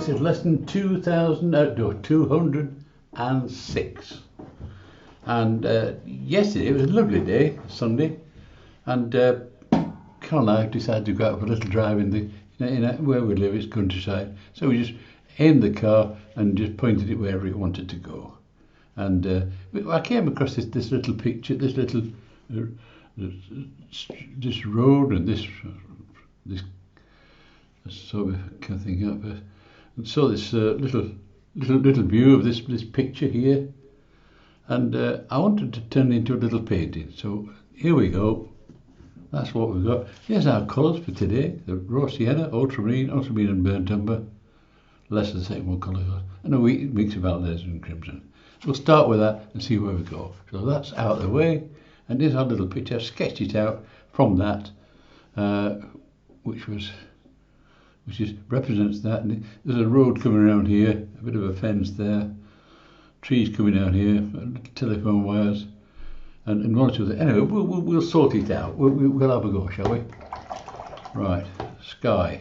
This is lesson 206. And yesterday it was a lovely day, Sunday, and Carol and I decided to go out for a little drive in where we live, it's countryside. So we just aimed the car and just pointed it wherever it wanted to go. And I came across this little picture, this road and this sort of kind of thing up. And saw this little view of this picture here, and I wanted to turn it into a little painting. So here we go. That's what we've got. Here's our colours for today: the raw sienna, ultramarine, and burnt umber. Less than the second one colour, and a mix of alizarin and crimson. We'll start with that and see where we go. So that's out of the way, and here's our little picture. I've sketched it out from that, which represents that. And there's a road coming around here, a bit of a fence there, trees coming down here, telephone wires, and one or two. Anyway, we'll sort it out. We'll have a go, shall we? Right, sky,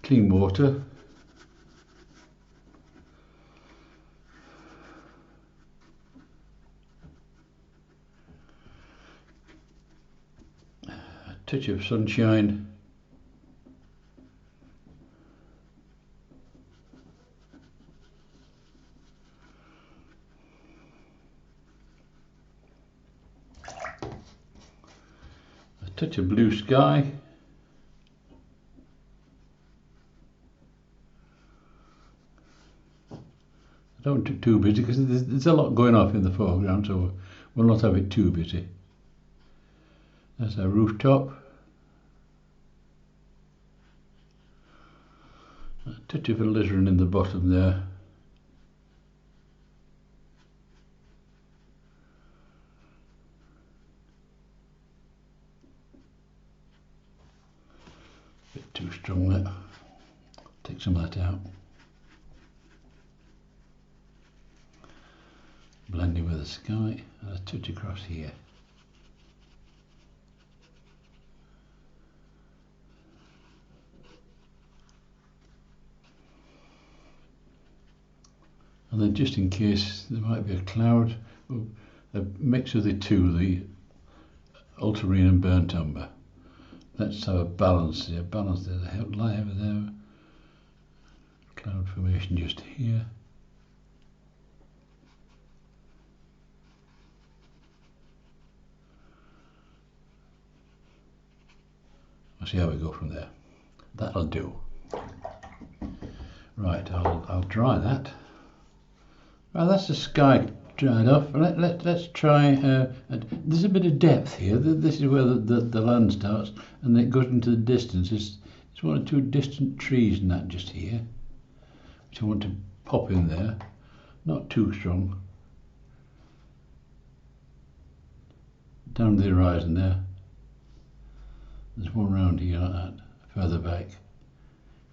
clean water. Touch of sunshine, a touch of blue sky, I don't want it too busy because there's a lot going off in the foreground, so we'll not have it too busy. That's our rooftop. A touch of alizarin in the bottom there. Bit too strong there. Take some of that out. Blending with the sky, and a touch across here. And then just in case there might be a cloud, a mix of the two, the ultramarine and burnt umber. Let's have a balance there. The light over there, cloud formation just here. We'll see how we go from there. That'll do. Right, I'll dry that. Well, that's the sky dried off. Let's try. There's a bit of depth here. This is where the land starts, and it goes into the distance. It's one or two distant trees and that just here, which I want to pop in there. Not too strong. Down the horizon there. There's one round here like that, further back. It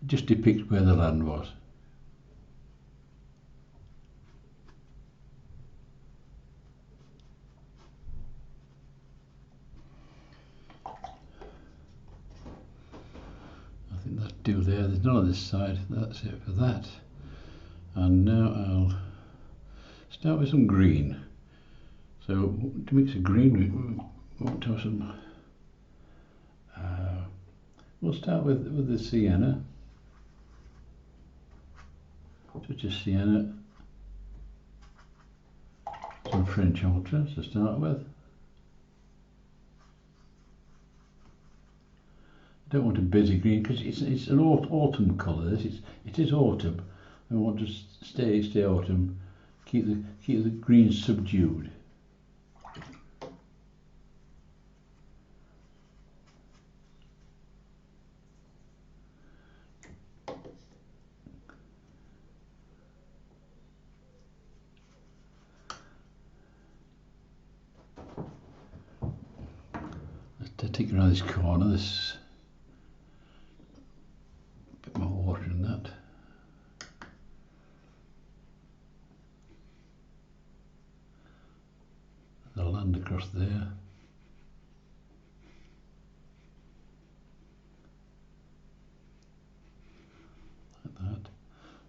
just depicts where the land was. I think that'll do there. There's none on this side. That's it for that. And now I'll start with some green. So to mix a green, we want to have some. We'll start with the sienna. Touch of sienna. Some French ultras to start with. Don't want a busy green because it's an autumn colour. It is autumn. I want to stay autumn. Keep the green subdued. Let's take around this corner. This. Bit more water in that. The land across there. Like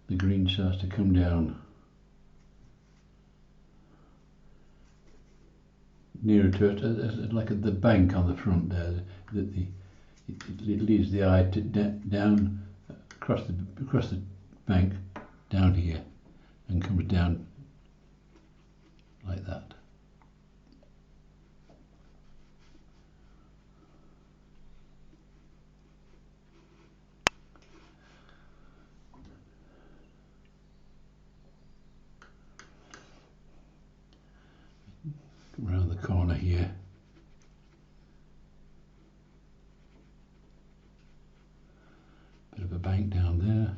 the green starts to come down nearer to it, like at the bank on the front there. It leads the eye down across the bank down here and comes down like that. Around the corner here. Bit of a bank down there.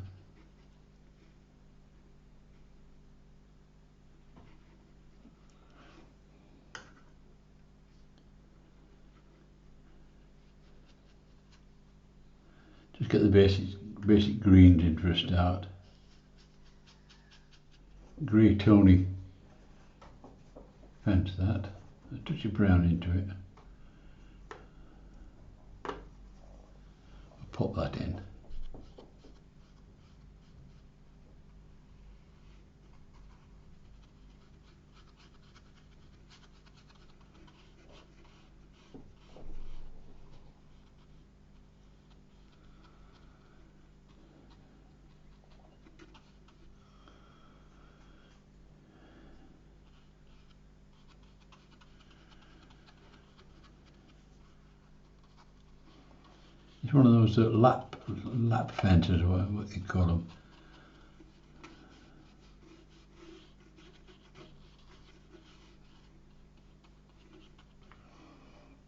Just get the basic greens in for a start. Grey tony fence that. A touch of brown into it. I'll pop that in. It's one of those lap fences, or what you call them.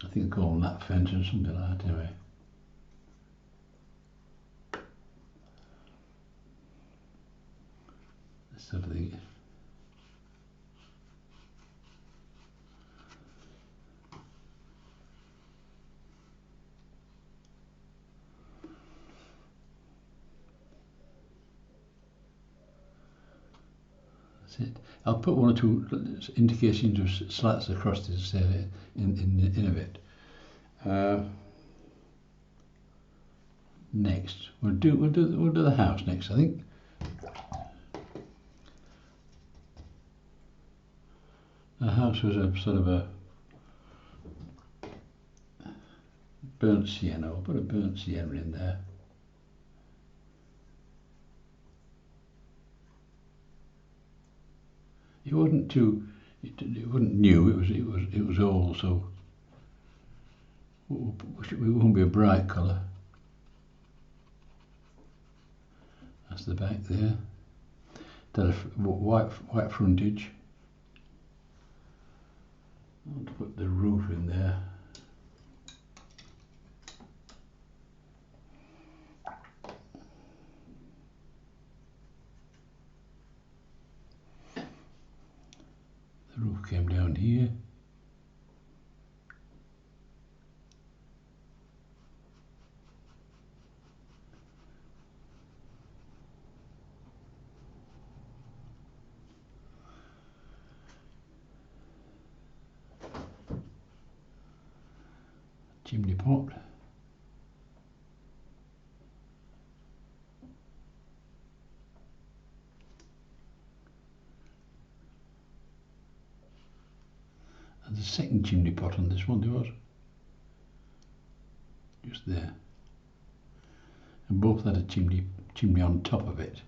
I think they call them lap fences, something like that anyway. This sort of thing. It. I'll put one or two indications of slats across this in a bit. Next, we'll do the house next, I think. The house was a sort of a burnt sienna. I'll put a burnt sienna in there. It wasn't too. It wasn't new. It was old, so it won't be a bright colour. That's the back there. Then a white frontage. I'll put the roof in there. The roof came down here. Chimney pot. And the second chimney pot on this one there was. Just there. And both had a chimney on top of it.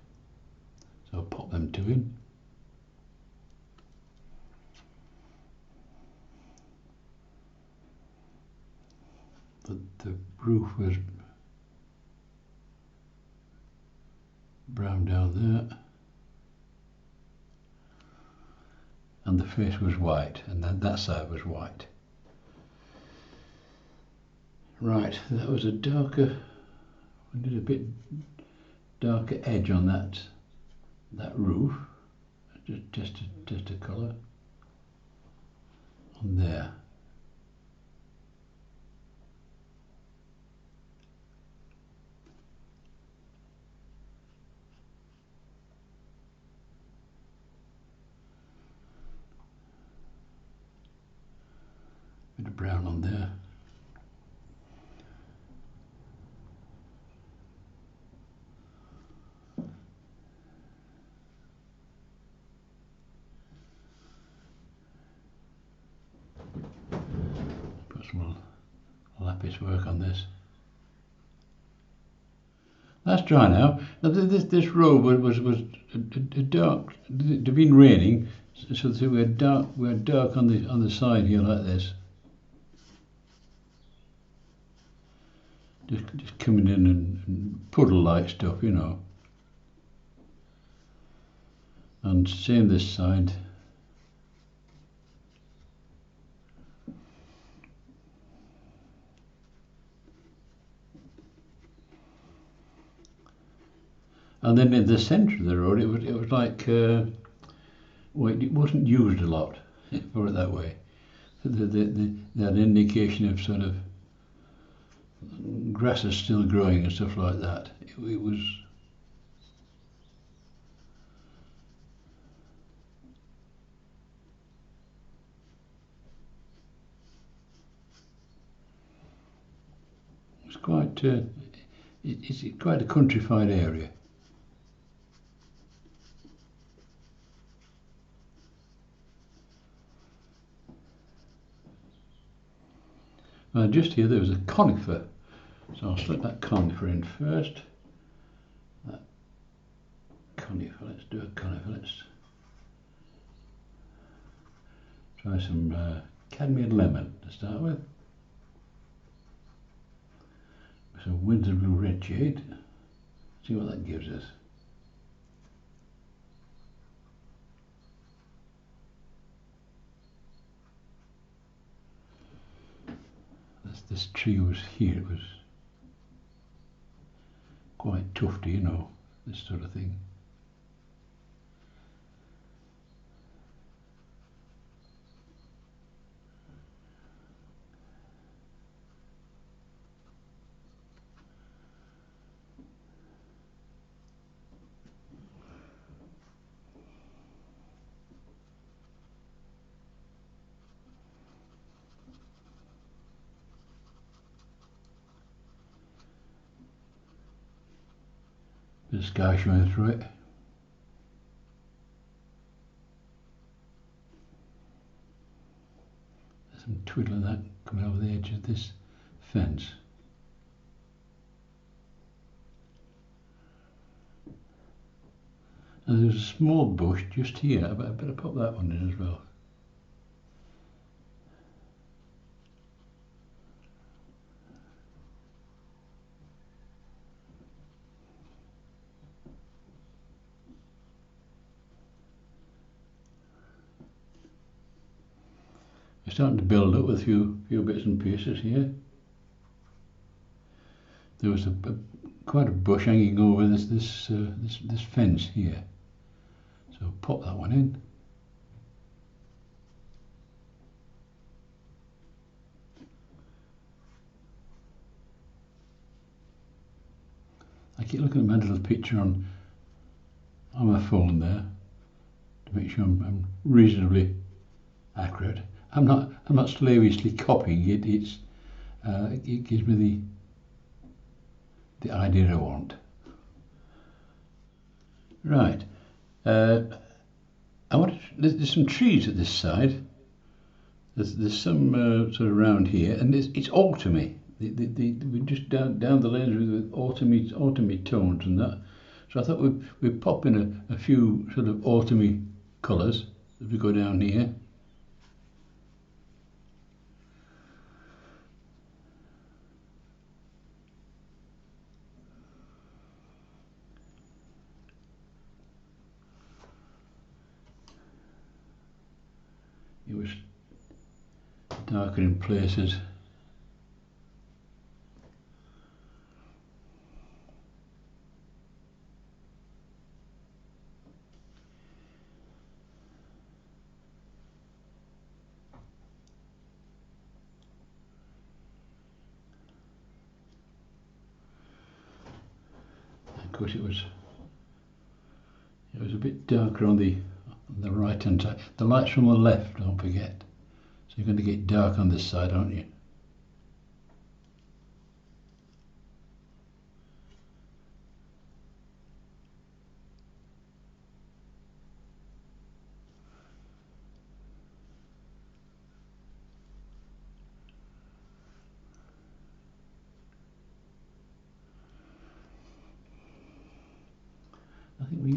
So I'll pop them two in. The roof was brown down there, and the face was white, and that side was white. Right, that was a darker. We did a bit darker edge on that roof, just a colour on there. Bit of brown on there. some lapis work on this. That's dry now. Now this road was a dark. It had been raining, so we had dark on the side here like this. Just coming in and puddle-like stuff, you know. And same this side. And then in the centre of the road, it was like, well, it wasn't used a lot, put it that way. They had an indication of sort of grass is still growing and stuff like that. It was. It's quite. It's quite a countrified area. Just here there was a conifer, so I'll slip that conifer in first. That conifer, let's do a conifer. Let's try some cadmium lemon to start with. Some Windsor blue red jade. See what that gives us. This tree was here, it was quite tufty, you know, this sort of thing. Bit of sky showing through it. There's some twiddle of that coming over the edge of this fence. And there's a small bush just here, I better pop that one in as well. It's starting to build up with a few bits and pieces here. There was quite a bush hanging over this fence here, so pop that one in. I keep looking at my little picture on my phone there to make sure I'm reasonably accurate. I'm not slavishly copying it. It gives me the idea I want. Right. There's some trees at this side. There's some sort of around here, and it's autumny. We're just down the lanes with autumny tones and that. So I thought we'd pop in a few sort of autumny colours as we go down here. It was darker in places. Of course, it was a bit darker on the right hand side. The light's from the left, don't forget. So you're going to get dark on this side, aren't you?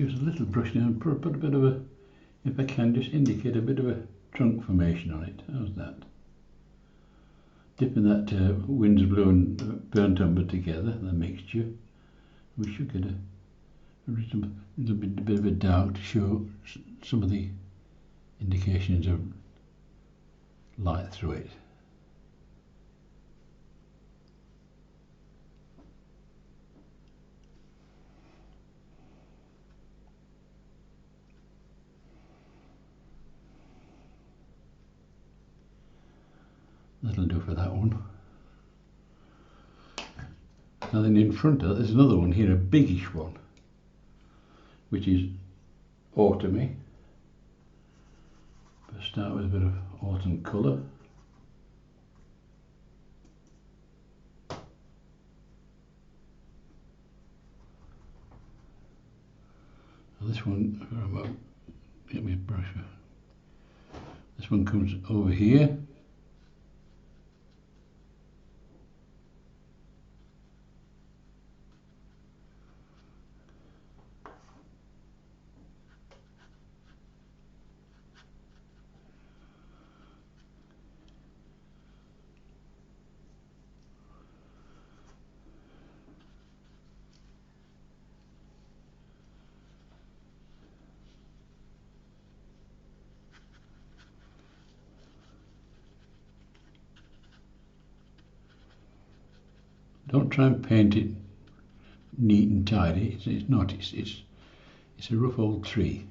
use a little brush now and put a bit of a, if I can, just indicate a bit of a trunk formation on it. How's that? Dipping that winds blue and burnt umber together, the mixture, we should get a little bit of a dark to show some of the indications of light through it. That'll do for that one. Now then in front of that, there's another one here, a biggish one, which is autumny. But start with a bit of autumn colour. Now this one, get me a brush. This one comes over here. Don't try and paint it neat and tidy. It's not. It's a rough old tree.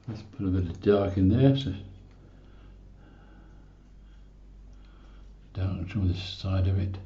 Let's put a bit of dark in there, so darken some of this side of it.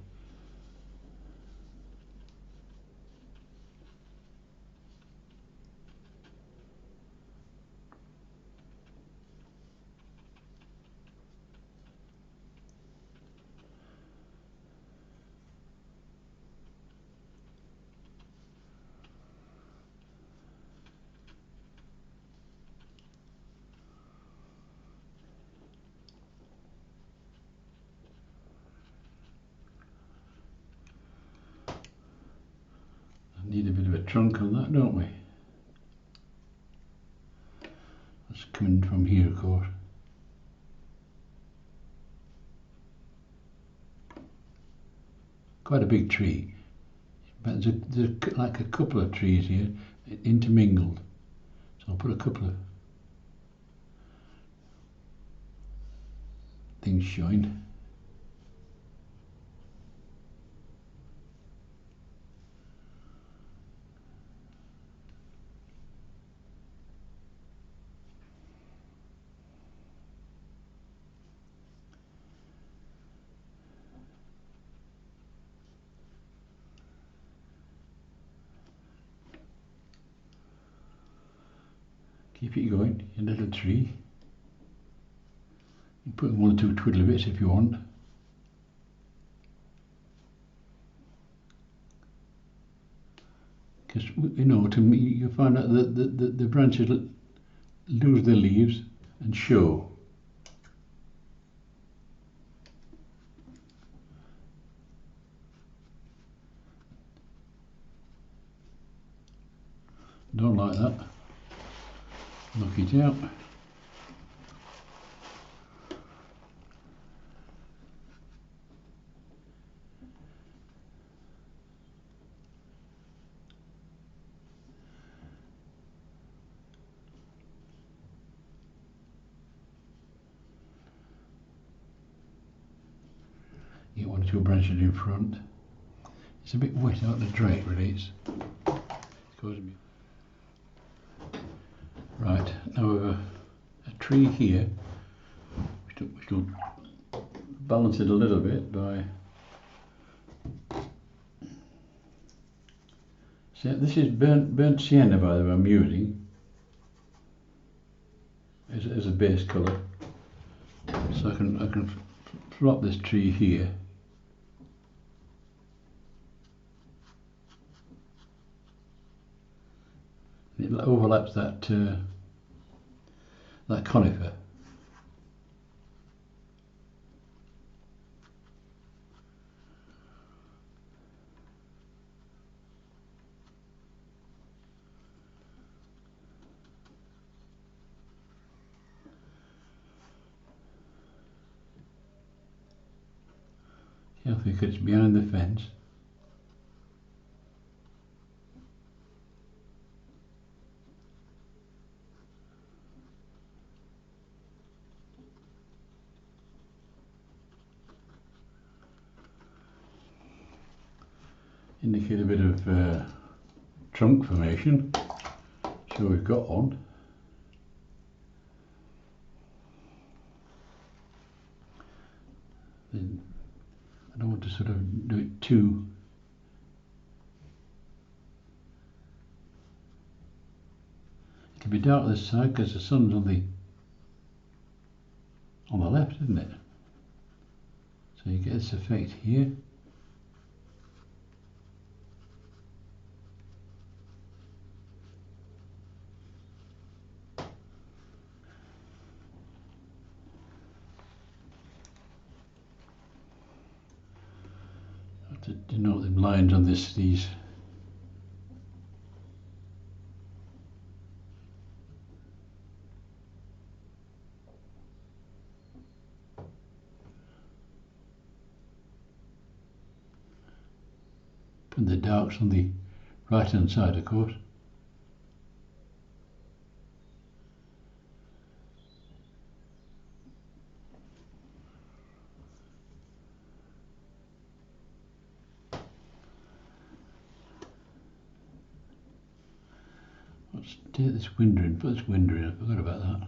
Need a bit of a trunk on that, don't we? That's coming from here, of course. Quite a big tree, but there's like a couple of trees here intermingled. So I'll put a couple of things showing. Keep it going, your little tree. You put one or two twiddly bits if you want. Because in autumn you find out that the branches lose their leaves and show. Don't like that. Knock it out. Get one or two branches in front. It's a bit wet out the drape, really. It's causing me. Right, now we have a tree here, which will balance it a little bit by. See, this is burnt sienna, by the way, I'm using as a base colour. So I can flop this tree here. It overlaps that conifer. I think it's behind the fence. Indicate a bit of trunk formation. So we've got one. Then I don't want to sort of do it too. It'll be dark this side because the sun's on the left, isn't it? So you get this effect here. To denote the lines on these. And the darks on the right hand side, of course. Let's take this window in, put this window in, I forgot about that.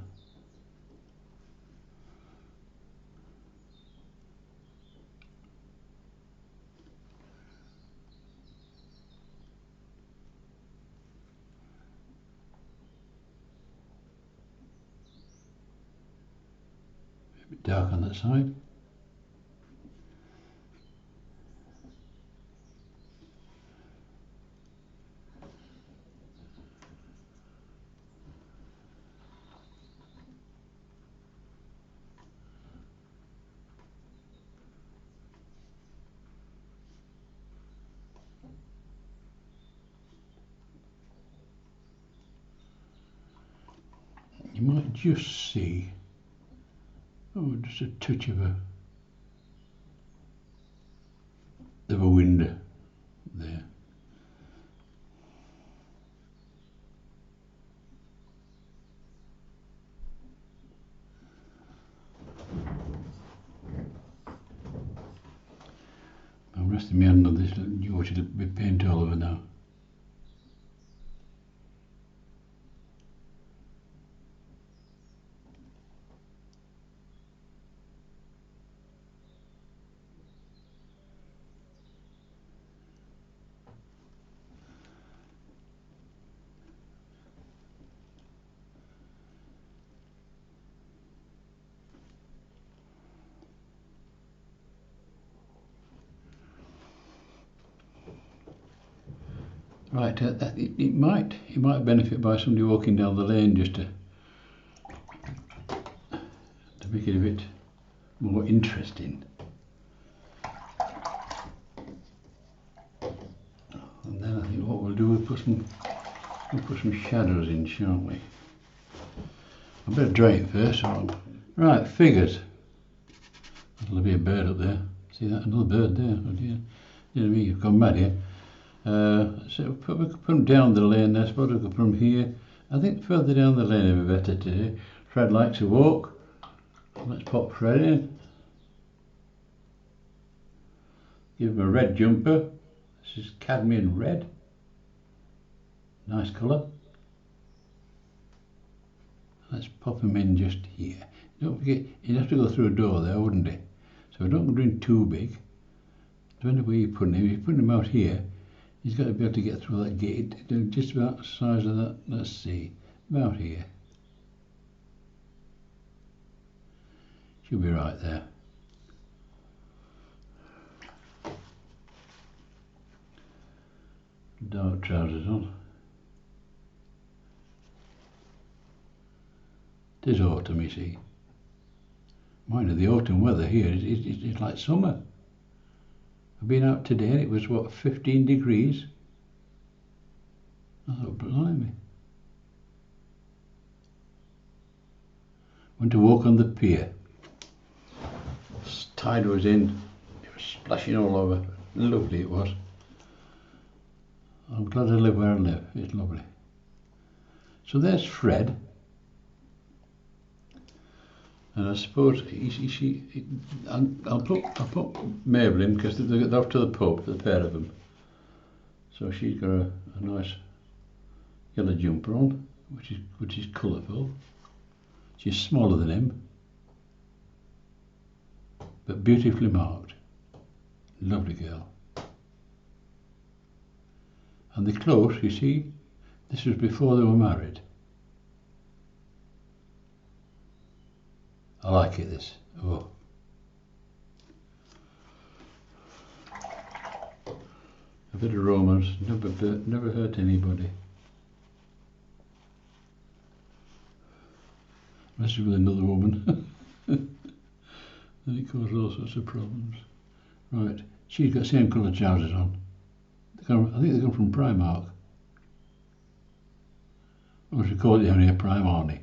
A bit dark on that side. You might just see, just a touch of a window there. I'm resting my hand on this, you watch it be paint all over now. Right, it might benefit by somebody walking down the lane just to make it a bit more interesting. And then I think what we'll do, we'll put some shadows in, shan't we? I better dry it first. Right, figures. There'll be a bird up there. See that? Another bird there. Oh dear. You know me, you've gone mad here. So we could put them down the lane. I suppose we could put them here. I think further down the lane would be better today. Fred likes to walk. Let's pop Fred in. Give him a red jumper. This is cadmium red. Nice colour. Let's pop him in just here. Don't forget, he'd have to go through a door there, wouldn't he? So don't go in too big. Depending where you're putting him. If you're putting him out here, he's got to be able to get through that gate. Just about the size of that. Let's see. About here. Should be right there. Dark trousers on. It is autumn, you see. Mind you, the autumn weather here it's like summer. I've been out today and it was, what, 15 degrees? I thought, blimey. Went to walk on the pier. Tide was in. It was splashing all over. Lovely it was. I'm glad I live where I live. It's lovely. So there's Fred. And I suppose I'll put Mabel in because they're off to the pub, the pair of them. So she's got a nice yellow jumper on, which is colourful. She's smaller than him, but beautifully marked. Lovely girl. And the clothes, you see, this was before they were married. I like it, this. Oh. A bit of romance, never hurt anybody. Especially with another woman. Then it causes all sorts of problems. Right, she's got same colour trousers on. I think they come from Primark. Or she called it only a Primarni.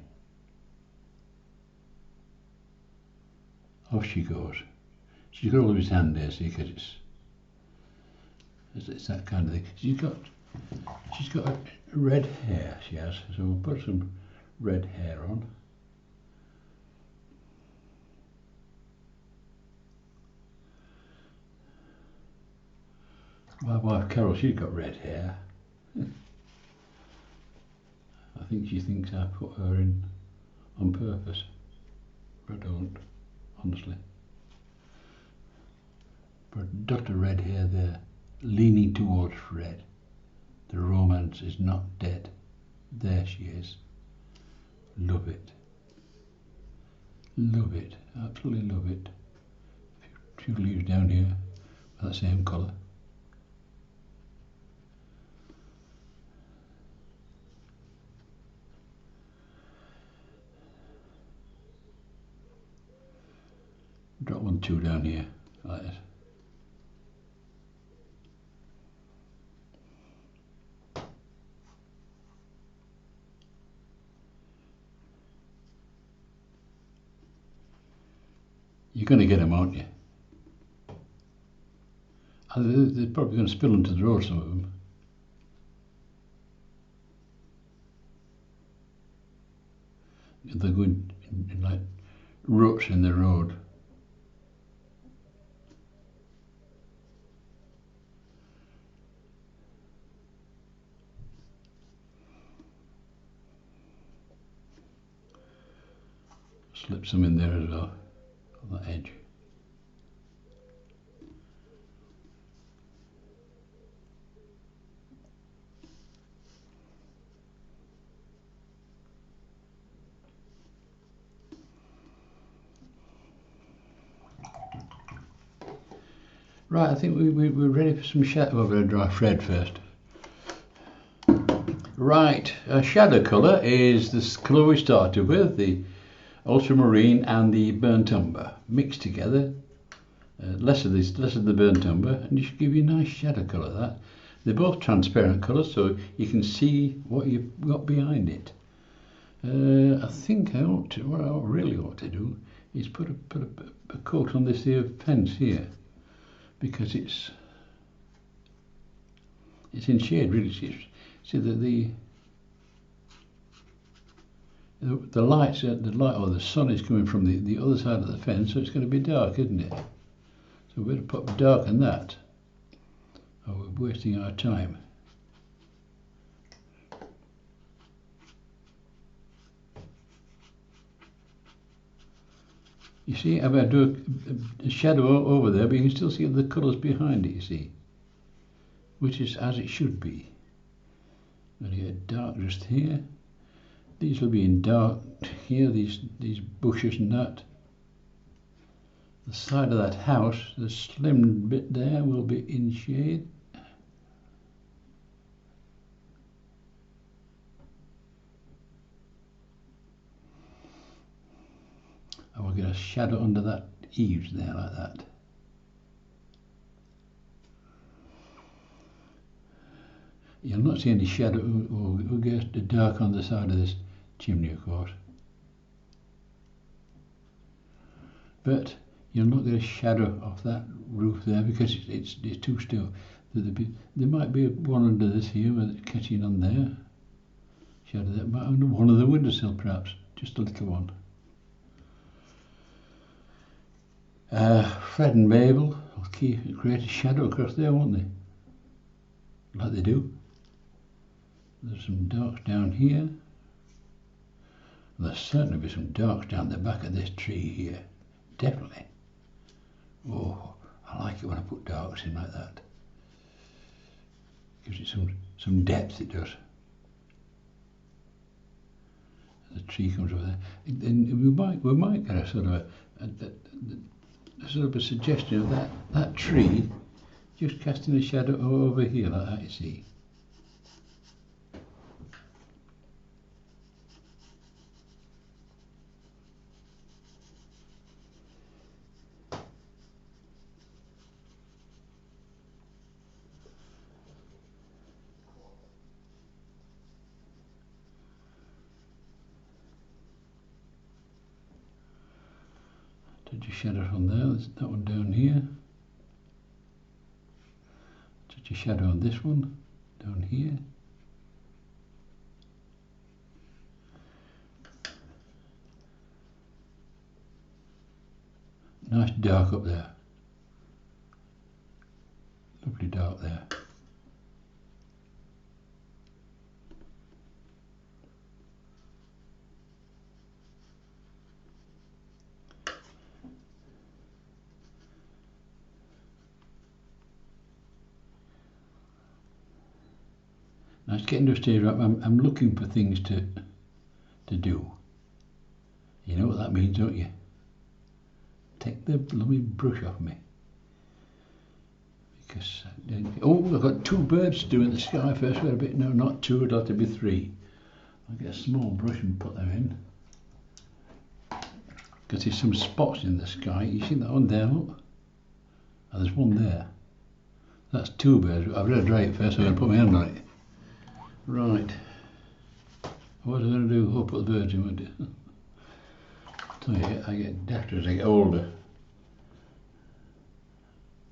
Off she goes. She's got all of his hand there, see, because it's that kind of thing. She's got red hair, she has, so we'll put some red hair on. My wife Carol, she's got red hair. I think she thinks I put her in on purpose. But I don't, honestly. But Dr. Red Hair there, leaning towards Fred. The romance is not dead. There she is. Love it. Love it. Absolutely love it. A few leaves down here with that same colour. Drop 1, 2 down here, like that. You're going to get them, aren't you? They're probably going to spill into the road, some of them. They're going in like ruts in the road. Slip some in there as well, on that edge. Right, I think we're ready for some shadow. We're going to dry Fred first. Right, shadow colour is this colour we started with, the ultramarine and the burnt umber mixed together. Less of the burnt umber, and you should give you a nice shadow colour. That they're both transparent colours, so you can see what you've got behind it. I think what I really ought to do is put a coat on this here fence here, because it's in shade really. See the light or the sun is coming from the other side of the fence, so it's going to be dark, isn't it? So we're going to put dark on that, or we're wasting our time. You see, I'm going to do a shadow over there, but you can still see the colours behind it, you see, which is as it should be. I'm going to get dark just here. These will be in dark here, these bushes and that. The side of that house, the slim bit there, will be in shade. And we'll get a shadow under that eaves there, like that. You'll not see any shadow. We'll get the dark on the side of this chimney, of course. But you'll not get a shadow off that roof there because it's too still. There might be one under this here where it's catching on there. Shadow that might under one of the windowsill perhaps, just a little one. Fred and Mabel will create a shadow across there, won't they? Like they do. There's some darks down here. There'll certainly be some darks down the back of this tree here. Definitely. Oh, I like it when I put darks in like that. Gives it some depth, it does. The tree comes over there. And we might get a sort of a suggestion of that tree just casting a shadow over here like that, you see. Touch a shadow from there, there's that one down here. Touch a shadow on this one, down here. Nice dark up there. Lovely dark there. Now it's getting to a stage where I'm looking for things to do. You know what that means, don't you? Take the bloody brush off me. Because I've got two birds to do in the sky first. Wait a bit. No, not two. It'll have to be three. I'll get a small brush and put them in. Because there's some spots in the sky. You see that one there? Look. Oh, there's one there. That's two birds. I've got to dry it first. So I'm going to put my hand on it. Right. What am I going to do? I'll put the birds in, won't it? Tell you, I get dafter as I get older.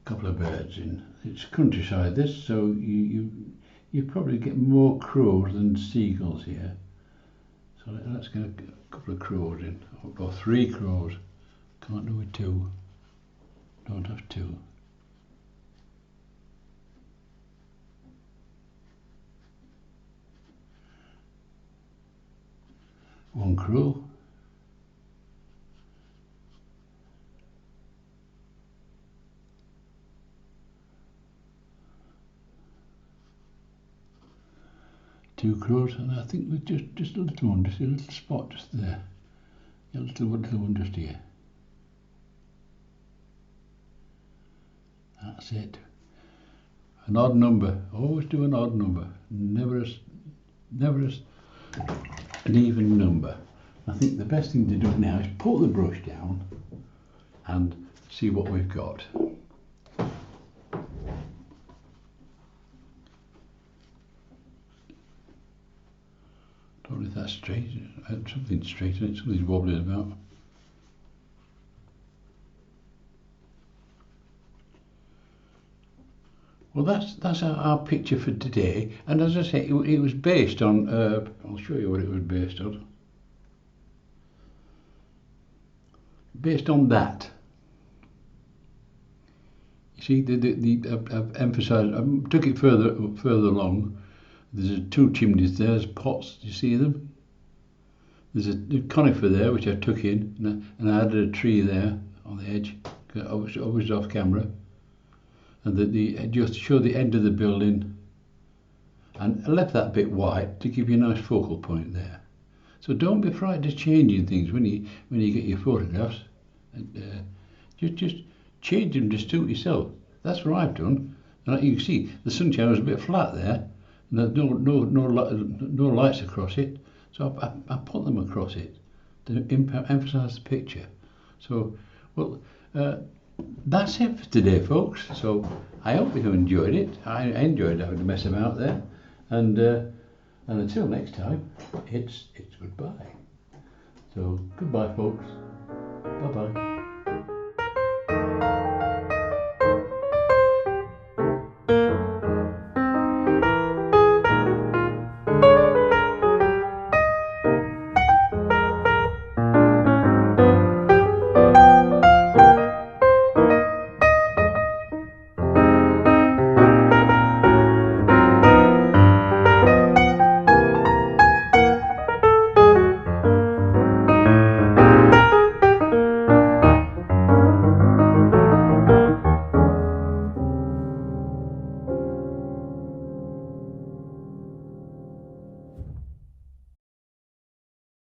A couple of birds in. It's countryside this, so you probably get more crows than seagulls here. So let's get a couple of crows in, or three crows. Can't do with two. Don't have two. One crow. Two crows, and I think with just a little one, just a little spot just there. A little one just here. That's it. An odd number. Always do an odd number. Never an even number. I think the best thing to do now is put the brush down and see what we've got. Don't know if that's straight. Something's straight in it, something's wobbling about. Well, that's our picture for today, and as I say, it was based on. I'll show you what it was based on. Based on that. You see, I've emphasised. I took it further along. There's two chimneys there. There's pots. Do you see them? There's a conifer there which I took in, and I added a tree there on the edge. I was off camera. And just show the end of the building, and I left that bit white to give you a nice focal point there. So don't be frightened of changing things when you get your photographs. Just change them to suit yourself. That's what I've done. And you can see the sunshine was a bit flat there, and there's no lights across it. So I put them across it to emphasise the picture. So well. That's it for today, folks. So I hope you enjoyed it. I enjoyed having to mess about there, and until next time, it's goodbye. So goodbye, folks. Bye bye.